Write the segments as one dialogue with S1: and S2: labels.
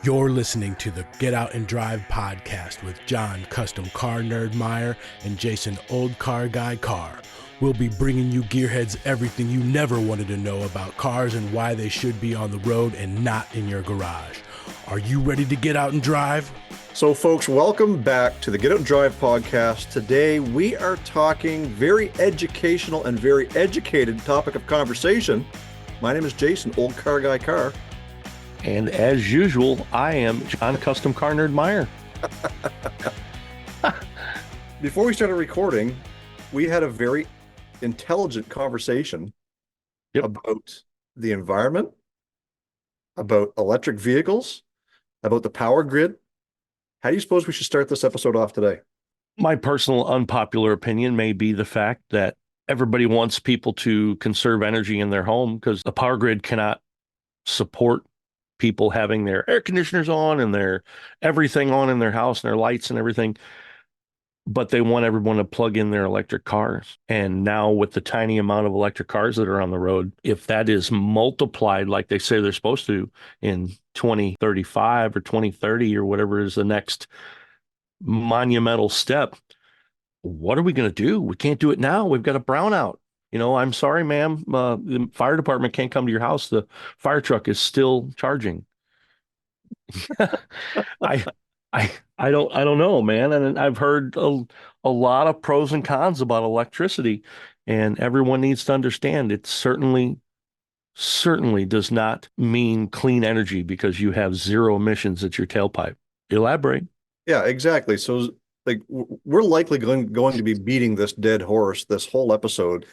S1: You're listening to the Get Out and Drive podcast with John CustomCarNerd Meyer and Jason OldeCarrGuy Carr. We'll be bringing you gearheads everything you never wanted to know about cars and why they should be on the road and not in your garage. Are you ready to get out and drive?
S2: So folks, welcome back to the Get Out and Drive podcast. Today we are talking very educational and very educated topic of conversation. My name is Jason, OldeCarrGuy Carr.
S3: And as usual, I am John CustomCarNerd Meyer.
S2: Before we started recording, we had a very intelligent conversation about the environment, about electric vehicles, about the power grid. How do you suppose we should start this episode off today?
S3: My personal unpopular opinion may be the fact that everybody wants people to conserve energy in their home because the power grid cannot support people having their air conditioners on and their everything on in their house and their lights and everything. But they want everyone to plug in their electric cars. And now with the tiny amount of electric cars that are on the road, if that is multiplied like they say they're supposed to in 2035 or 2030 or whatever is the next monumental step, what are we going to do? We can't do it now. We've got a brownout. You know, I'm sorry, ma'am. The fire department can't come to your house. The fire truck is still charging. I don't know, man. And I've heard a lot of pros and cons about electricity, and everyone needs to understand it certainly does not mean clean energy because you have zero emissions at your tailpipe. Elaborate.
S2: Yeah, exactly. So like we're likely going to be beating this dead horse this whole episode,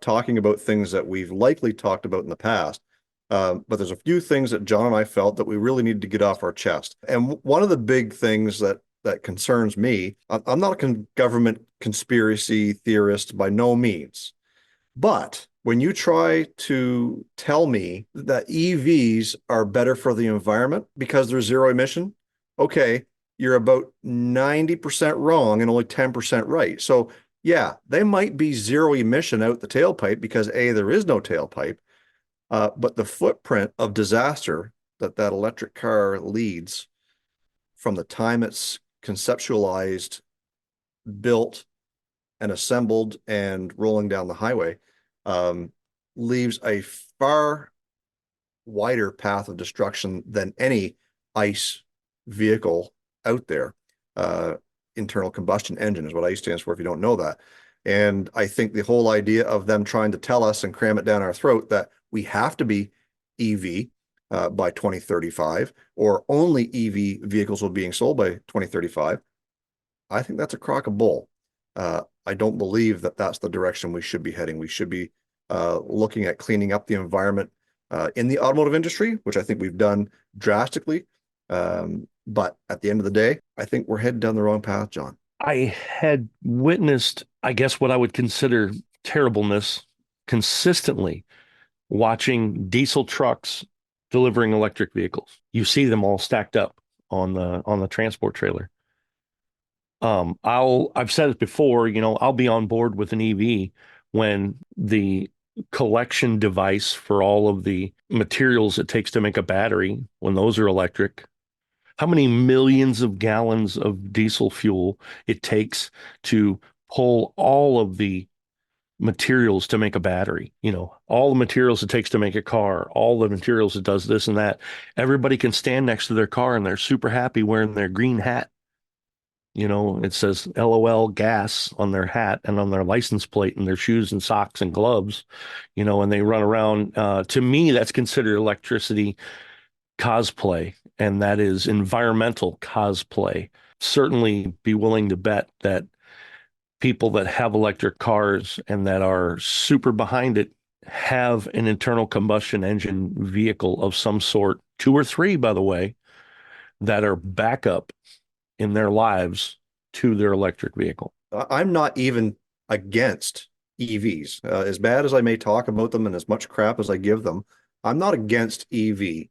S2: talking about things that we've likely talked about in the past. But there's a few things that John and I felt that we really need to get off our chest. And one of the big things that concerns me, I'm not a government conspiracy theorist by no means, but when you try to tell me that EVs are better for the environment because they're zero emission, okay, you're about 90% wrong and only 10% right. So yeah, they might be zero emission out the tailpipe because A, there is no tailpipe. But the footprint of disaster that electric car leads from the time it's conceptualized, built, and assembled and rolling down the highway leaves a far wider path of destruction than any ICE vehicle out there. Internal combustion engine is what ICE stands for, if you don't know that. And I think the whole idea of them trying to tell us and cram it down our throat that we have to be EV by 2035, or only EV vehicles will be being sold by 2035, I think that's a crock of bull. I don't believe that that's the direction we should be heading. We should be looking at cleaning up the environment in the automotive industry, which I think we've done drastically. But at the end of the day, I think we're headed down the wrong path, John.
S3: I had witnessed, I guess, what I would consider terribleness consistently watching diesel trucks delivering electric vehicles. You see them all stacked up on the transport trailer. I've said it before, you know, I'll be on board with an EV when the collection device for all of the materials it takes to make a battery, when those are electric, how many millions of gallons of diesel fuel it takes to pull all of the materials to make a battery, you know, all the materials it takes to make a car, all the materials it does this and that. Everybody can stand next to their car and they're super happy wearing their green hat. You know, it says LOL gas on their hat and on their license plate and their shoes and socks and gloves, you know, and they run around. To me, that's considered electricity cosplay, and that is environmental cosplay. Certainly be willing to bet that people that have electric cars and that are super behind it have an internal combustion engine vehicle of some sort, 2 or 3, by the way, that are backup in their lives to their electric vehicle.
S2: I'm not even against EVs. As bad as I may talk about them and as much crap as I give them, I'm not against EV.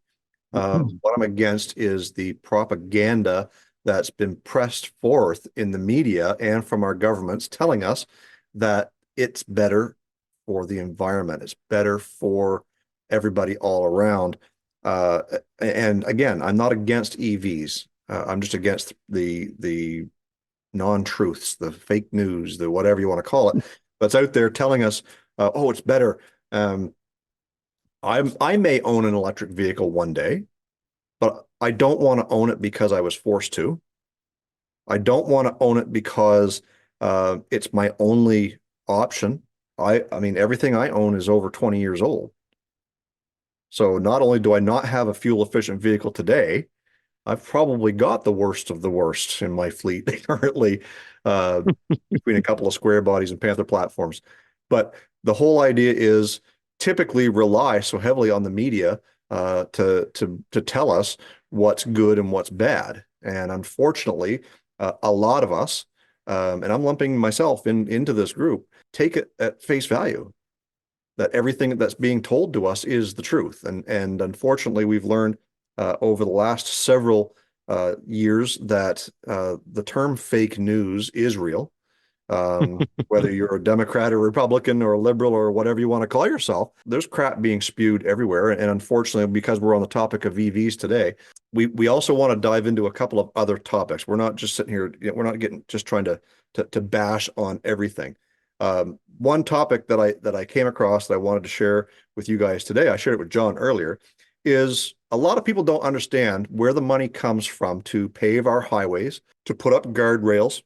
S2: What I'm against is the propaganda that's been pressed forth in the media and from our governments telling us that it's better for the environment. It's better for everybody all around. Uh, and again, I'm not against EVs. I'm just against the non-truths, the fake news, the whatever you want to call it, that's out there telling us, oh, it's better. Um, I may own an electric vehicle one day, but I don't want to own it because I was forced to. I don't want to own it because it's my only option. I mean, everything I own is over 20 years old. So not only do I not have a fuel efficient vehicle today, I've probably got the worst of the worst in my fleet currently, uh, between a couple of square bodies and Panther platforms. But the whole idea is typically rely so heavily on the media to tell us what's good and what's bad. And unfortunately, a lot of us, and I'm lumping myself into this group, take it at face value that everything that's being told to us is the truth. And unfortunately, we've learned over the last several years that the term fake news is real. Whether you're a Democrat or Republican or a liberal or whatever you want to call yourself, there's crap being spewed everywhere. And unfortunately, because we're on the topic of EVs today, we also want to dive into a couple of other topics. We're not just sitting here, we're not just trying to bash on everything. One topic that I came across that I wanted to share with you guys today, I shared it with John earlier, is a lot of people don't understand where the money comes from to pave our highways, to put up guardrails,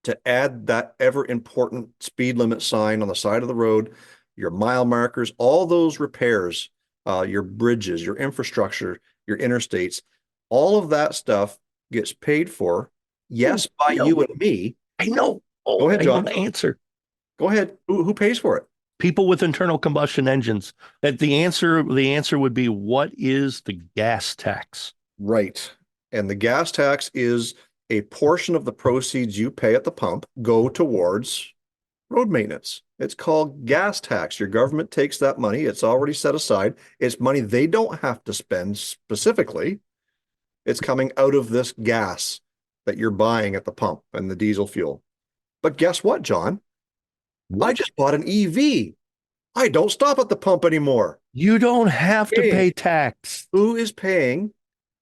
S2: to add that ever important speed limit sign on the side of the road, your mile markers, all those repairs, your bridges, your infrastructure, your interstates, all of that stuff gets paid for, yes, by you and me.
S3: I know. Oh,
S2: Go ahead,
S3: I know
S2: John.
S3: the answer.
S2: Go ahead. Who pays for it?
S3: People with internal combustion engines. That the answer would be, what is the gas tax?
S2: Right. And the gas tax is a portion of the proceeds you pay at the pump go towards road maintenance. It's called gas tax. Your government takes that money. It's already set aside. It's money they don't have to spend specifically. It's coming out of this gas that you're buying at the pump and the diesel fuel. But guess what, John? I just bought an EV. I don't stop at the pump anymore.
S3: You don't have to pay tax.
S2: Who is paying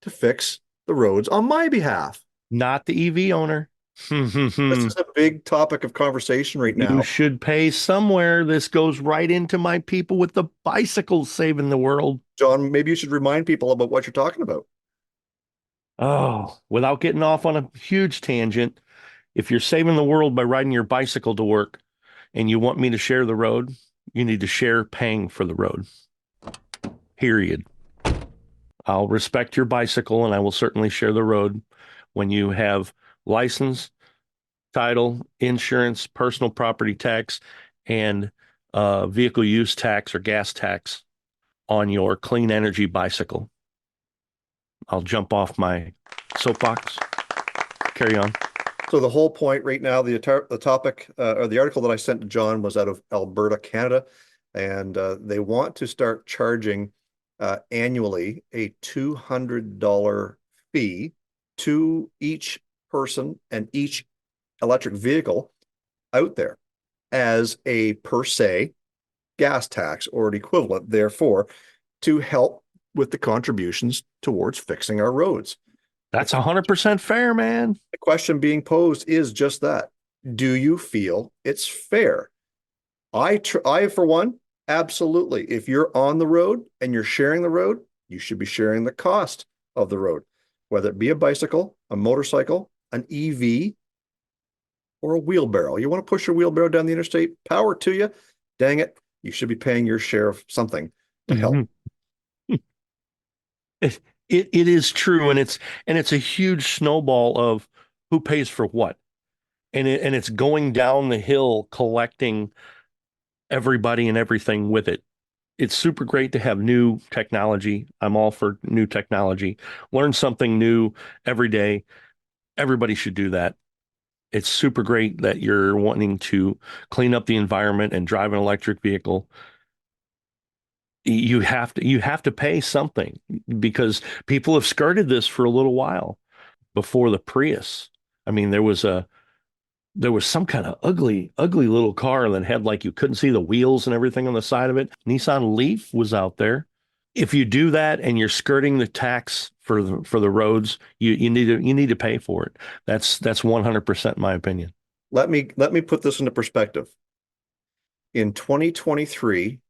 S2: to fix the roads on my behalf?
S3: Not the EV owner.
S2: This is a big topic of conversation right now.
S3: You should pay somewhere. This goes right into my people with the bicycles saving the world.
S2: John, maybe you should remind people about what you're talking about.
S3: Oh, without getting off on a huge tangent, if you're saving the world by riding your bicycle to work and you want me to share the road, you need to share paying for the road. Period. I'll respect your bicycle and I will certainly share the road when you have license, title, insurance, personal property tax, and vehicle use tax or gas tax on your clean energy bicycle. I'll jump off my soapbox. Carry on.
S2: So the whole point right now, the topic or the article that I sent to John was out of Alberta, Canada, and they want to start charging annually a $200 fee to each person and each electric vehicle out there as a per se gas tax or an equivalent, therefore, to help with the contributions towards fixing our roads.
S3: That's 100% fair, man.
S2: The question being posed is just that. Do you feel it's fair? I, for one, absolutely. If you're on the road and you're sharing the road, you should be sharing the cost of the road, whether it be a bicycle, a motorcycle, an EV, or a wheelbarrow. You want to push your wheelbarrow down the interstate, power to you. Dang it, you should be paying your share of something to help.
S3: It is true, and it's a huge snowball of who pays for what, and it's going down the hill collecting everybody and everything with it. It's super great to have new technology. I'm all for new technology. Learn something new every day. Everybody should do that. It's super great that you're wanting to clean up the environment and drive an electric vehicle. You have to pay something because people have skirted this for a little while before the Prius. I mean, there was some kind of ugly little car that had, like, you couldn't see the wheels and everything on the side of it. Nissan Leaf was out there. if you do that and you're skirting the tax for the roads, you need to pay for it. That's 100% my opinion.
S2: Let me put this into perspective. In 2023,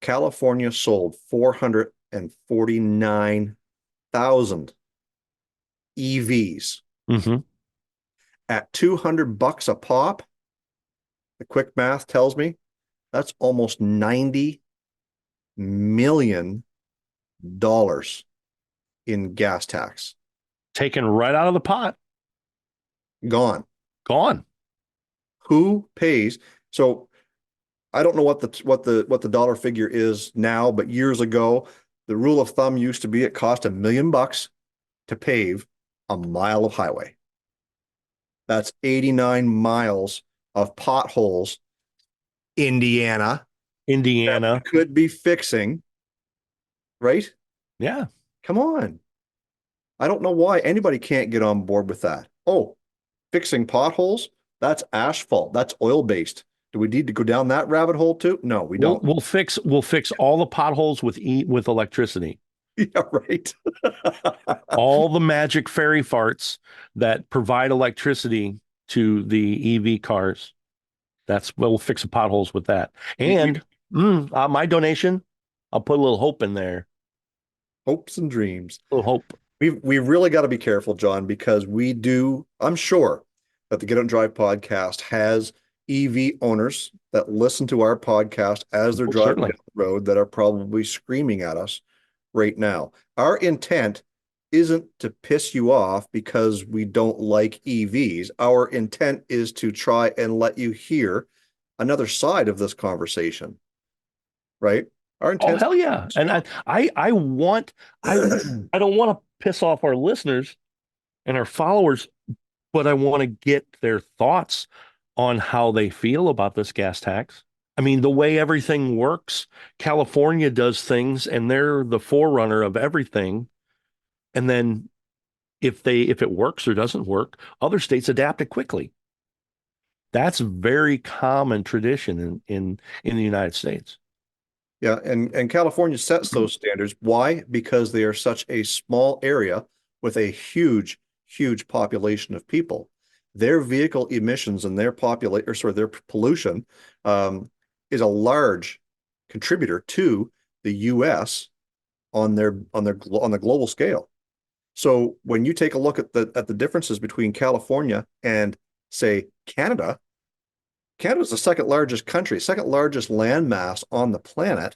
S2: California sold 449,000 EVs
S3: Mm-hmm.
S2: at $200 a pop. The quick math tells me that's almost $90 million in gas tax.
S3: Taken right out of the pot,
S2: Gone.
S3: gone.
S2: Who pays? So I don't know what the dollar figure is now, but years ago, the rule of thumb used to be it cost $1 million to pave a mile of highway. That's 89 miles of potholes, Indiana, that we
S3: Indiana.
S2: could be fixing, right?
S3: Yeah.
S2: Come on. I don't know why anybody can't get on board with that. Oh, fixing potholes? That's asphalt. That's oil-based. Do we need to go down that rabbit hole too? No, we don't.
S3: We'll fix all the potholes with electricity.
S2: Yeah, right.
S3: All the magic fairy farts that provide electricity to the EV cars. We'll fix the potholes with that. And my donation, I'll put a little hope in there.
S2: Hopes and dreams.
S3: A little hope.
S2: We've really got to be careful, John, because I'm sure that the Get Out and Drive podcast has EV owners that listen to our podcast as they're driving
S3: Certainly.
S2: down the road that are probably screaming at us right now. Our intent isn't to piss you off because we don't like EVs. Our intent is to try and let you hear another side of this conversation, right? Our
S3: Oh,
S2: intent.
S3: hell yeah. And I want, I don't want to piss off our listeners and our followers, but I want to get their thoughts on how they feel about this gas tax. I mean, the way everything works, California does things and they're the forerunner of everything. And then if it works or doesn't work, other states adapt it quickly. That's very common tradition in the United States.
S2: Yeah, and California sets those standards. Why? Because they are such a small area with a huge population of people. Their vehicle emissions and their their pollution is a large contributor to the U.S. on the global scale. So when you take a look at the differences between California and say Canada, Canada's the second largest country, second largest landmass on the planet,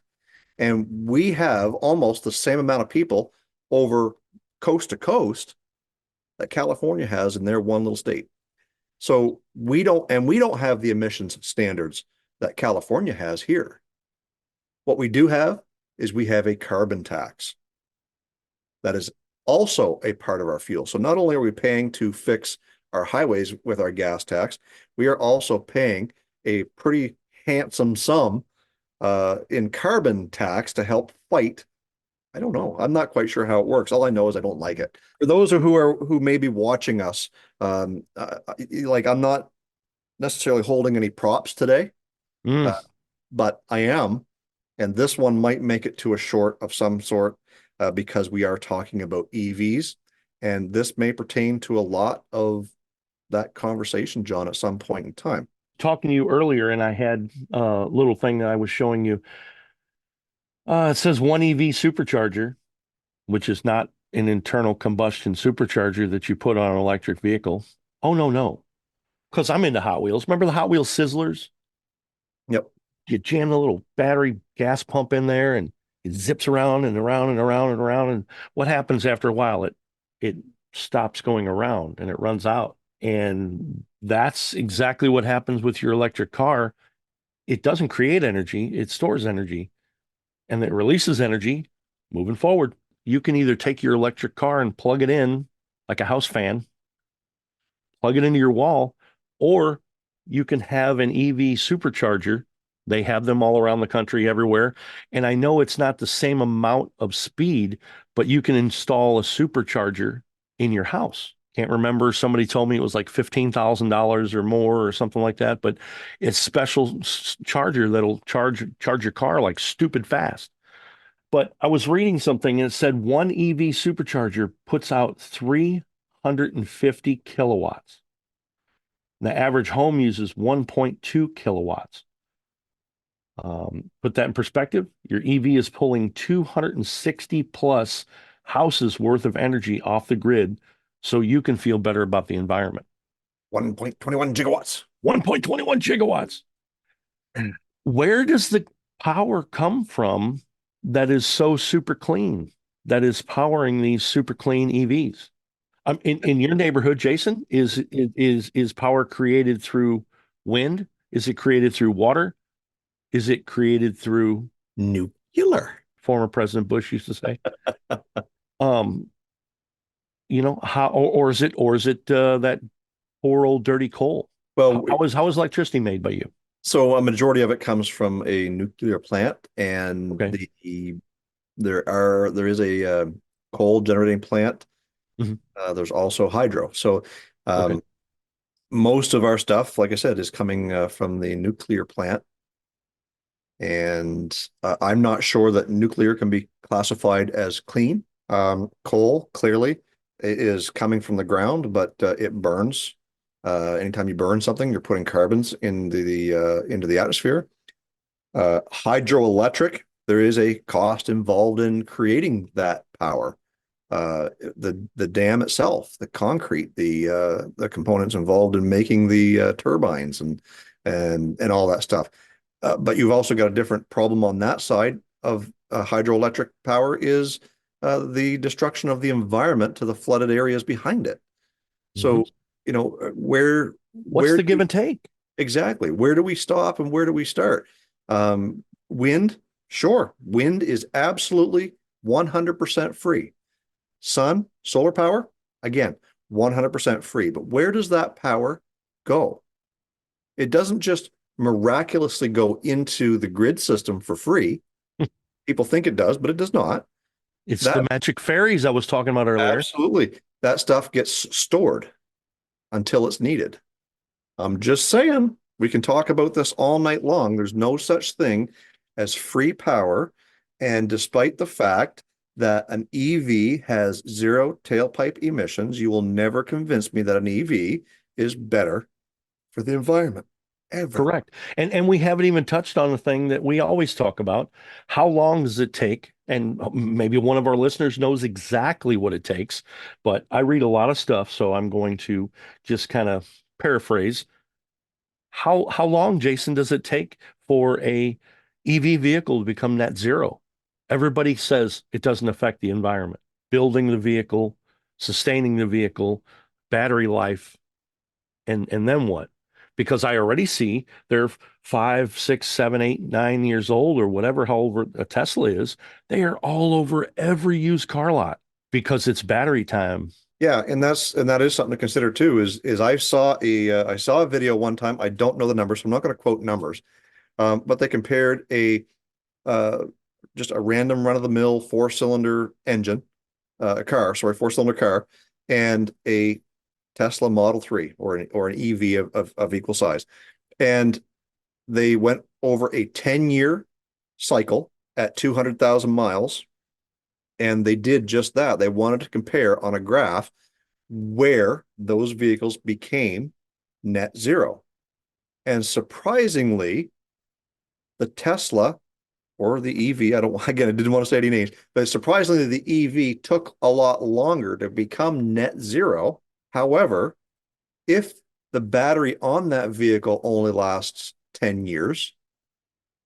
S2: and we have almost the same amount of people over coast to coast that California has in their one little state. So we don't have the emissions standards that California has here. What we do have is we have a carbon tax that is also a part of our fuel. So not only are we paying to fix our highways with our gas tax, we are also paying a pretty handsome sum in carbon tax to help fight. I don't know. I'm not quite sure how it works. All I know is I don't like it. For those who may be watching us, like I'm not necessarily holding any props today,
S3: Mm.
S2: but I am, and this one might make it to a short of some sort because we are talking about EVs, and this may pertain to a lot of that conversation, John, at some point in time.
S3: Talking to you earlier, and I had a little thing that I was showing you. It says one EV supercharger, which is not an internal combustion supercharger that you put on an electric vehicle. Oh, no. Because I'm into Hot Wheels. Remember the Hot Wheels Sizzlers?
S2: Yep.
S3: You jam the little battery gas pump in there and it zips around and around and around and around. And what happens after a while? It stops going around and it runs out. And that's exactly what happens with your electric car. It doesn't create energy, it stores energy and it releases energy moving forward. You can either take your electric car and plug it in like a house fan, plug it into your wall, or you can have an EV supercharger. They have them all around the country, everywhere. And I know it's not the same amount of speed, but you can install a supercharger in your house. Can't remember. Somebody told me it was like $15,000 or more or something like that, but it's special charger that'll charge your car like stupid fast. But I was reading something and it said one EV supercharger puts out 350 kilowatts. The average home uses 1.2 kilowatts. Put that in perspective, your EV is pulling 260 plus houses worth of energy off the grid so you can feel better about the environment.
S2: 1.21 gigawatts.
S3: 1.21 gigawatts. Where does the power come from that is so super clean, that is powering these super clean EVs? In your neighborhood, Jason, is power created through wind? Is it created through water? Is it created through
S2: Nuclear.
S3: former President Bush used to say? Um, how or is it that poor old dirty coal?
S2: Well,
S3: How is electricity made by you?
S2: so a majority of it comes from a nuclear plant, and
S3: Okay.
S2: there is a coal generating plant.
S3: Mhm.
S2: There's also hydro. So
S3: Okay.
S2: most of our stuff, like I said, is coming from the nuclear plant. And I'm not sure that nuclear can be classified as clean. Coal clearly is coming from the ground, but it burns. Anytime you burn something, you're putting carbons into the atmosphere. Hydroelectric, there is a cost involved in creating that power. The dam itself, the concrete, the components involved in making the turbines and all that stuff. But you've also got a different problem on that side of hydroelectric power is the destruction of the environment to the flooded areas behind it.
S3: Mhm.
S2: So, you know, where
S3: What's
S2: where
S3: the
S2: do
S3: give
S2: we
S3: and take?
S2: exactly where do we stop and where do we start? Wind, sure, wind is absolutely 100% free. Sun, solar power, again, 100% free. But where does that power go? It doesn't just miraculously go into the grid system for free. People think it does, but it does not.
S3: It's the
S2: That
S3: magic fairies I was talking about earlier.
S2: absolutely, that stuff gets stored until it's needed. I'm just saying, we can talk about this all night long. There's no such thing as free power. And despite the fact that an EV has zero tailpipe emissions, you will never convince me that an EV is better for the environment, ever.
S3: Correct. And we haven't even touched on the thing that we always talk about. How long does it take? And maybe one of our listeners knows exactly what it takes, but I read a lot of stuff, so I'm going to just kind of paraphrase. How long, Jason, does it take for a EV vehicle to become net zero? Everybody says it doesn't affect the environment. Building the vehicle, sustaining the vehicle, battery life, and then what? Because I already see they're 5, 6, 7, 8, 9 years old or whatever, however a Tesla is. They are all over every used car lot because it's battery time.
S2: Yeah, and that is something to consider too. Is I saw a video one time. I don't know the numbers, so I'm not going to quote numbers. But they compared a uh, just a random run-of-the-mill four-cylinder engine, four-cylinder car, and a Tesla Model 3 or an EV of equal size. And they went over a 10-year cycle at 200,000 miles, and they did just that. They wanted to compare on a graph where those vehicles became net zero. And surprisingly, the Tesla or the EV, again, I didn't want to say any names, but surprisingly, the EV took a lot longer to become net zero. However, if the battery on that vehicle only lasts 10 years,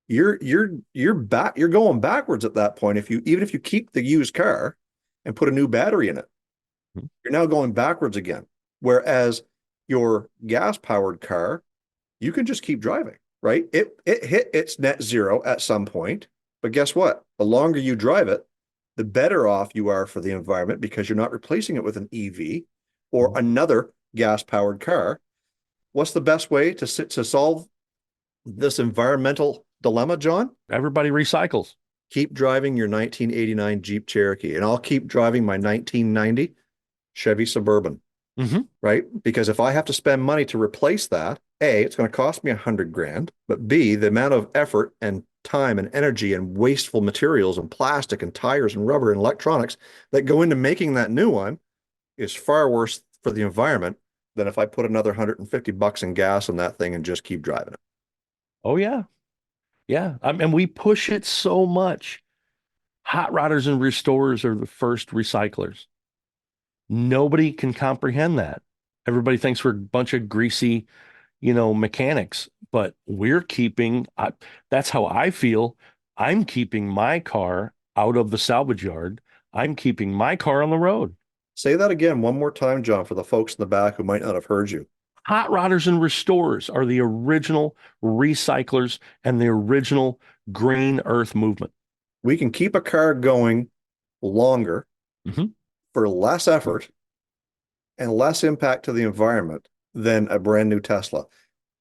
S2: you're going backwards at that point. Even if you keep the used car and put a new battery in it, you're now going backwards again. Whereas your gas powered car, you can just keep driving, right? It hit its net zero at some point, but guess what? The longer you drive it, the better off you are for the environment because you're not replacing it with an EV or another gas powered car. What's the best way to solve this environmental dilemma, John?
S3: Everybody recycles.
S2: Keep driving your 1989 Jeep Cherokee, and I'll keep driving my 1990 Chevy Suburban,
S3: Hmm.
S2: right? Because if I have to spend money to replace that, A, it's going to cost me 100 grand, but B, the amount of effort and time and energy and wasteful materials and plastic and tires and rubber and electronics that go into making that new one is far worse for the environment than if I put another $150 in gas on that thing and just keep driving it.
S3: Oh yeah. Yeah. And we push it so much. Hot rodders and restorers are the first recyclers. Nobody can comprehend that. Everybody thinks we're a bunch of greasy, mechanics, but that's how I feel. I'm keeping my car out of the salvage yard. I'm keeping my car on the road.
S2: Say that again one more time, John, for the folks in the back who might not have heard you.
S3: Hot rodders and restorers are the original recyclers and the original green earth movement.
S2: We can keep a car going longer
S3: Mhm.
S2: for less effort and less impact to the environment than a brand new Tesla.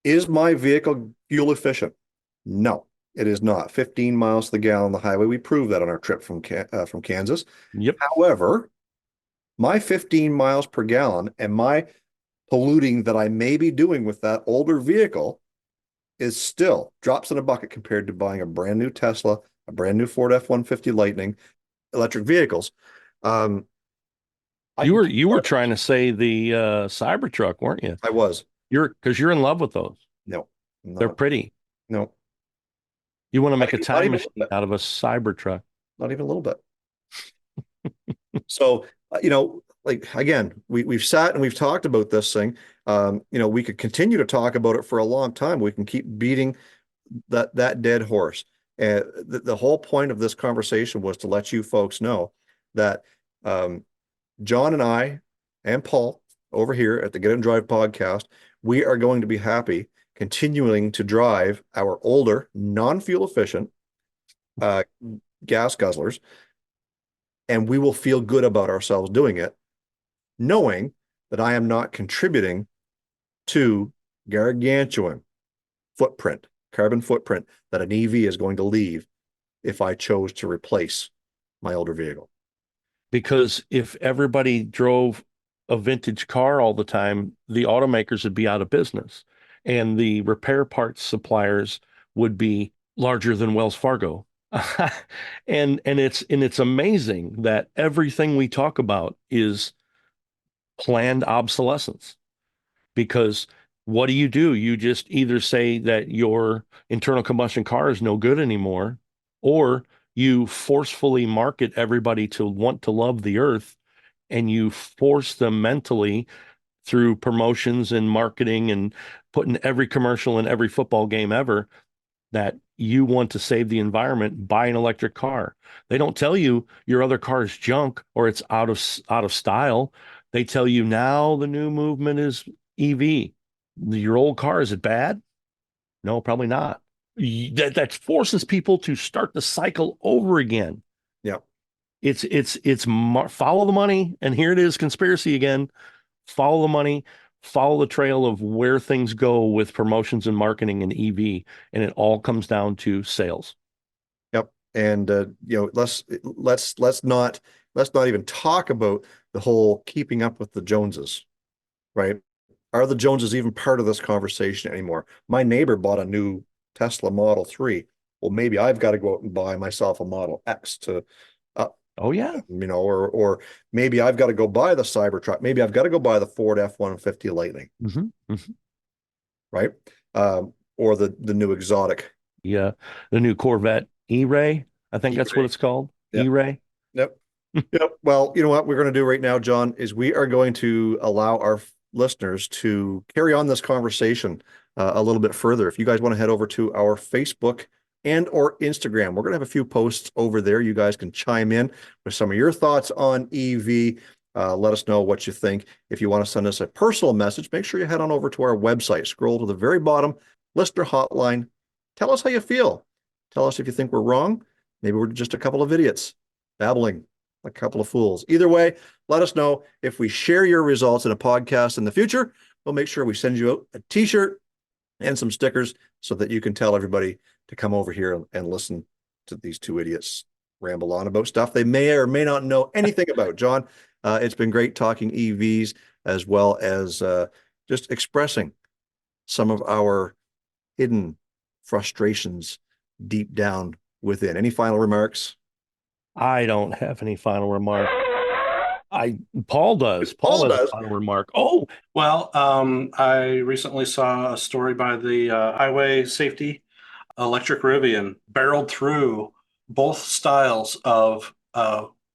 S2: Is my vehicle fuel efficient? No, it is not. 15 miles to the gallon on the highway. We proved that on our trip from Kansas.
S3: Yep.
S2: However, my 15 miles per gallon and my polluting that I may be doing with that older vehicle is still drops in a bucket compared to buying a brand new Tesla, a brand new Ford F-150 Lightning, electric vehicles.
S3: You were trying to say the Cybertruck, weren't you?
S2: I was.
S3: Because you're in love with those.
S2: No,
S3: They're pretty.
S2: No,
S3: You want to make a
S2: not
S3: time
S2: even
S3: machine out of a Cybertruck.
S2: not even a little bit. So, like again, we've sat and we've talked about this thing. We could continue to talk about it for a long time. We can keep beating that dead horse. And the whole point of this conversation was to let you folks know that John and I and Paul over here at the Get and Drive podcast, we are going to be happy continuing to drive our older, non-fuel efficient gas guzzlers, and we will feel good about ourselves doing it, knowing that I am not contributing to gargantuan carbon footprint that an EV is going to leave if I chose to replace my older vehicle.
S3: Because if everybody drove a vintage car all the time, the automakers would be out of business and the repair parts suppliers would be larger than Wells Fargo. and it's amazing that everything we talk about is planned obsolescence. Because what do? You just either say that your internal combustion car is no good anymore, or you forcefully market everybody to want to love the earth, and you force them mentally through promotions and marketing and putting every commercial in every football game ever that you want to save the environment, buy an electric car. They don't tell you your other car is junk or it's out of style. They tell you now the new movement is EV. Your old car, is it bad? No, probably not. That forces people to start the cycle over again.
S2: Yeah.
S3: It's follow the money, and here it is, conspiracy again. Follow the money, follow the trail of where things go with promotions and marketing and EV, and it all comes down to sales.
S2: Yep. And let's not even talk about the whole keeping up with the Joneses, right? Are the Joneses even part of this conversation anymore? My neighbor bought a new Tesla Model 3. Well, maybe I've got to go out and buy myself a Model X to
S3: Oh yeah.
S2: or maybe I've got to go buy the Cybertruck. Maybe I've got to go buy the Ford F-150 Lightning, right? Or the new exotic.
S3: Yeah, the new Corvette E-Ray. I think that's what it's called.
S2: Yep.
S3: E-Ray.
S2: Yep. Yep. Well, you know what we're going to do right now, John, is we are going to allow our listeners to carry on this conversation a little bit further. If you guys want to head over to our Facebook and or Instagram, we're going to have a few posts over there. You guys can chime in with some of your thoughts on EV. Let us know what you think. If you want to send us a personal message, make sure you head on over to our website. Scroll to the very bottom, listener hotline. Tell us how you feel. Tell us if you think we're wrong. Maybe we're just a couple of idiots babbling, a couple of fools. Either way, let us know. If we share your results in a podcast in the future, we'll make sure we send you out a t-shirt and some stickers so that you can tell everybody to come over here and listen to these two idiots ramble on about stuff they may or may not know anything about. John, it's been great talking EVs as well as just expressing some of our hidden frustrations deep down within. Any final remarks?
S3: I don't have any final remark. Paul does. Paul has a final remark. Oh,
S4: Well, I recently saw a story by the Highway Safety Electric Rivian barreled through both styles of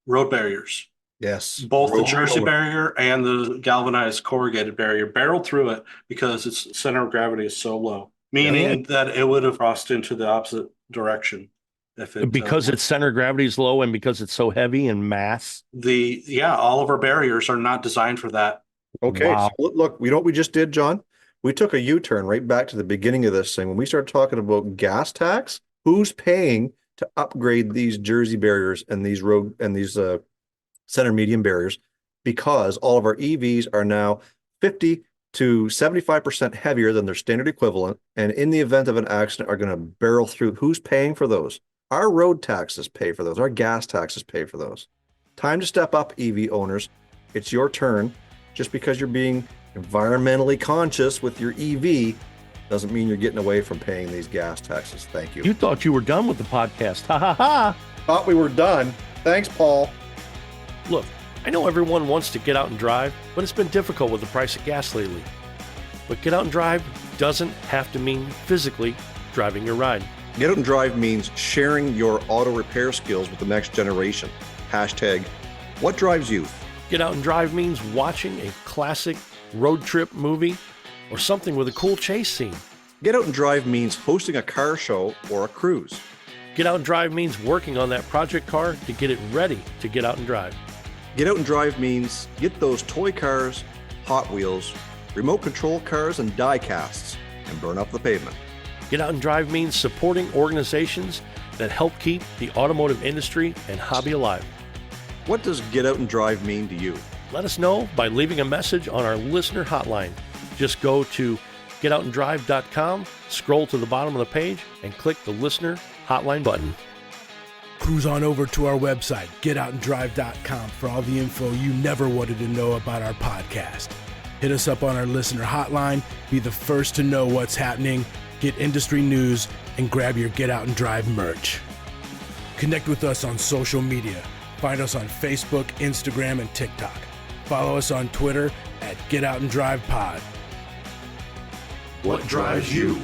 S4: road barriers.
S2: Yes.
S4: Both the Jersey barrier and the galvanized corrugated barrier barreled through it because its center of gravity is so low, meaning that it would have crossed into the opposite direction. If it,
S3: because its center of gravity is low and because it's so heavy in mass.
S4: All of our barriers are not designed for that.
S2: Okay.
S3: Wow.
S2: So look, you know what we just did, John? We took a U-turn right back to the beginning of this thing. When we started talking about gas tax, who's paying to upgrade these Jersey barriers and these road and these center medium barriers? Because all of our EVs are now 50 to 75% heavier than their standard equivalent, and in the event of an accident are going to barrel through. Who's paying for those? Our road taxes pay for those. Our gas taxes pay for those. Time to step up, EV owners. It's your turn. Just because you're being environmentally conscious with your EV doesn't mean you're getting away from paying these gas taxes. Thank you.
S3: You thought you were done with the podcast. Ha ha ha.
S2: Thought we were done. Thanks, Paul.
S3: Look, I know everyone wants to get out and drive, but it's been difficult with the price of gas lately. But get out and drive doesn't have to mean physically driving your ride.
S2: Get out and drive means sharing your auto repair skills with the next generation. Hashtag, what drives youth?
S3: Get out and drive means watching a classic road trip movie or something with a cool chase scene.
S2: Get out and drive means hosting a car show or a cruise.
S3: Get out and drive means working on that project car to get it ready to get out and drive.
S2: Get out and drive means get those toy cars, Hot Wheels, remote control cars, and die casts and burn up the pavement.
S3: Get out and drive means supporting organizations that help keep the automotive industry and hobby alive.
S2: What does get out and drive mean to you?
S3: Let us know by leaving a message on our listener hotline. Just go to getoutanddrive.com, scroll to the bottom of the page, and click the listener hotline button.
S1: Cruise on over to our website, getoutanddrive.com, for all the info you never wanted to know about our podcast. Hit us up on our listener hotline, be the first to know what's happening, get industry news, and grab your Get Out and Drive merch. Connect with us on social media. Find us on Facebook, Instagram, and TikTok. Follow us on Twitter at Get Out and Drive Pod.
S3: What drives you?